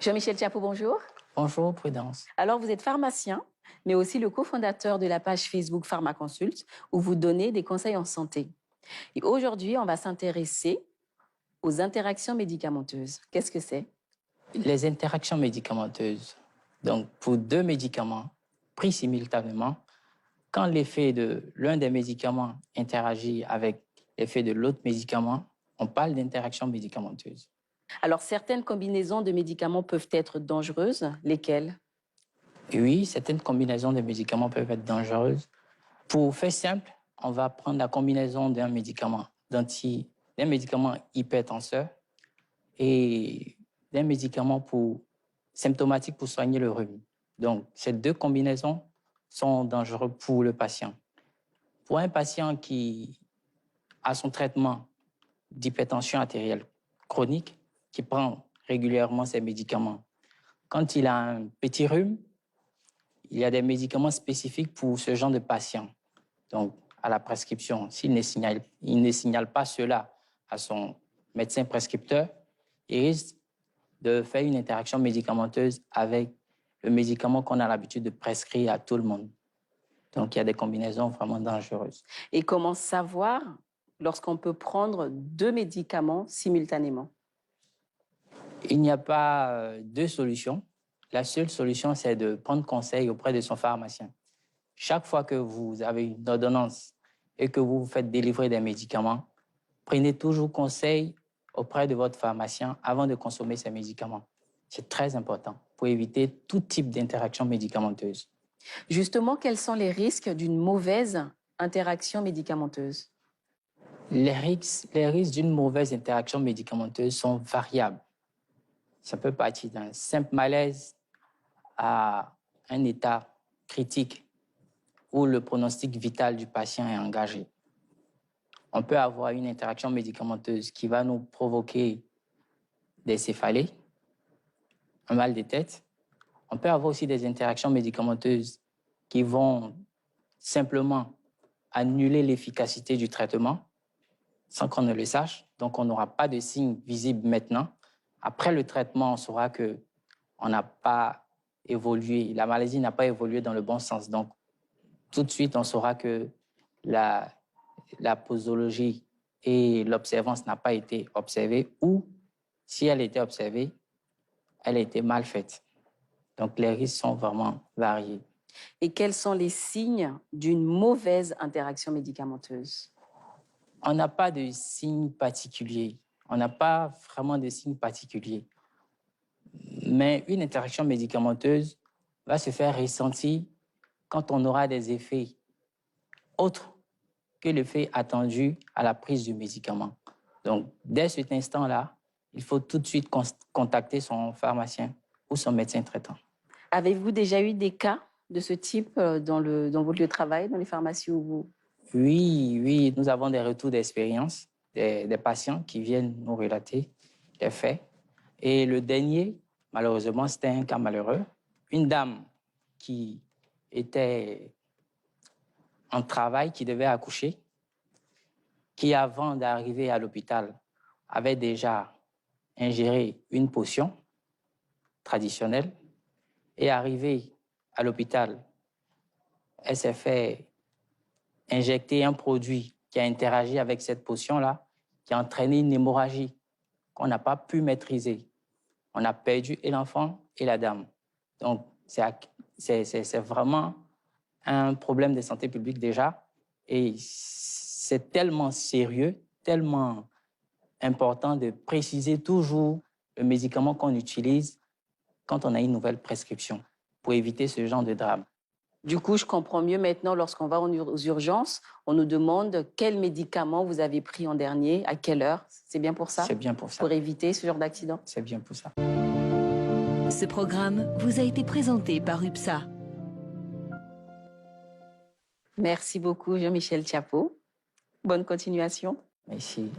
Jean-Michel Thiapo, bonjour. Bonjour, Prudence. Alors, vous êtes pharmacien, mais aussi le cofondateur de la page Facebook PharmaConsult, où vous donnez des conseils en santé. Et aujourd'hui, on va s'intéresser aux interactions médicamenteuses. Qu'est-ce que c'est? Les interactions médicamenteuses. Donc, pour deux médicaments pris simultanément, quand l'effet de l'un des médicaments interagit avec l'effet de l'autre médicament, on parle d'interaction médicamenteuse. Alors, certaines combinaisons de médicaments peuvent être dangereuses. Lesquelles? Et oui, certaines combinaisons de médicaments peuvent être dangereuses. Pour faire simple, on va prendre la combinaison d'un médicament hypertenseur et d'un médicament symptomatique pour soigner le rhume. Donc, ces deux combinaisons sont dangereuses pour le patient. Pour un patient qui a son traitement d'hypertension artérielle chronique, qui prend régulièrement ces médicaments, quand il a un petit rhume, il y a des médicaments spécifiques pour ce genre de patient. Donc, à la prescription, il ne signale pas cela à son médecin prescripteur, il risque de faire une interaction médicamenteuse avec le médicament qu'on a l'habitude de prescrire à tout le monde. Donc, il y a des combinaisons vraiment dangereuses. Et comment savoir lorsqu'on peut prendre deux médicaments simultanément? Il n'y a pas deux solutions. La seule solution, c'est de prendre conseil auprès de son pharmacien. Chaque fois que vous avez une ordonnance et que vous vous faites délivrer des médicaments, prenez toujours conseil auprès de votre pharmacien avant de consommer ces médicaments. C'est très important pour éviter tout type d'interaction médicamenteuse. Justement, quels sont les risques d'une mauvaise interaction médicamenteuse? Les risques d'une mauvaise interaction médicamenteuse sont variables. Ça peut partir d'un simple malaise à un état critique où le pronostic vital du patient est engagé. On peut avoir une interaction médicamenteuse qui va nous provoquer des céphalées, un mal de tête. On peut avoir aussi des interactions médicamenteuses qui vont simplement annuler l'efficacité du traitement sans qu'on ne le sache. Donc, on n'aura pas de signes visibles maintenant. Après le traitement, on saura qu'on n'a pas évolué, la maladie n'a pas évolué dans le bon sens. Donc, tout de suite, on saura que la posologie et l'observance n'a pas été observée ou, si elle était observée, elle a été mal faite. Donc, les risques sont vraiment variés. Et quels sont les signes d'une mauvaise interaction médicamenteuse? On n'a pas de signes particuliers. On n'a pas vraiment de signes particuliers. Mais une interaction médicamenteuse va se faire ressentir quand on aura des effets autres que l'effet attendu à la prise du médicament. Donc, dès cet instant-là, il faut tout de suite contacter son pharmacien ou son médecin traitant. Avez-vous déjà eu des cas de ce type dans votre lieu de travail, dans les pharmacies où vous... Oui, nous avons des retours d'expérience des patients qui viennent nous relater les faits. Et le dernier, malheureusement, c'était un cas malheureux. Une dame qui était en travail, qui devait accoucher, qui, avant d'arriver à l'hôpital, avait déjà ingéré une potion traditionnelle et arrivée à l'hôpital, elle s'est fait injecter un produit qui a interagi avec cette potion-là, qui a entraîné une hémorragie qu'on n'a pas pu maîtriser. On a perdu et l'enfant et la dame. Donc, c'est vraiment un problème de santé publique déjà. Et c'est tellement sérieux, tellement important de préciser toujours le médicament qu'on utilise quand on a une nouvelle prescription pour éviter ce genre de drame. Du coup, je comprends mieux maintenant, lorsqu'on va aux urgences, on nous demande quel médicament vous avez pris en dernier, à quelle heure. C'est bien pour ça? C'est bien pour ça. Pour éviter ce genre d'accident? C'est bien pour ça. Ce programme vous a été présenté par UPSA. Merci beaucoup, Jean-Michel Thiapo. Bonne continuation. Merci.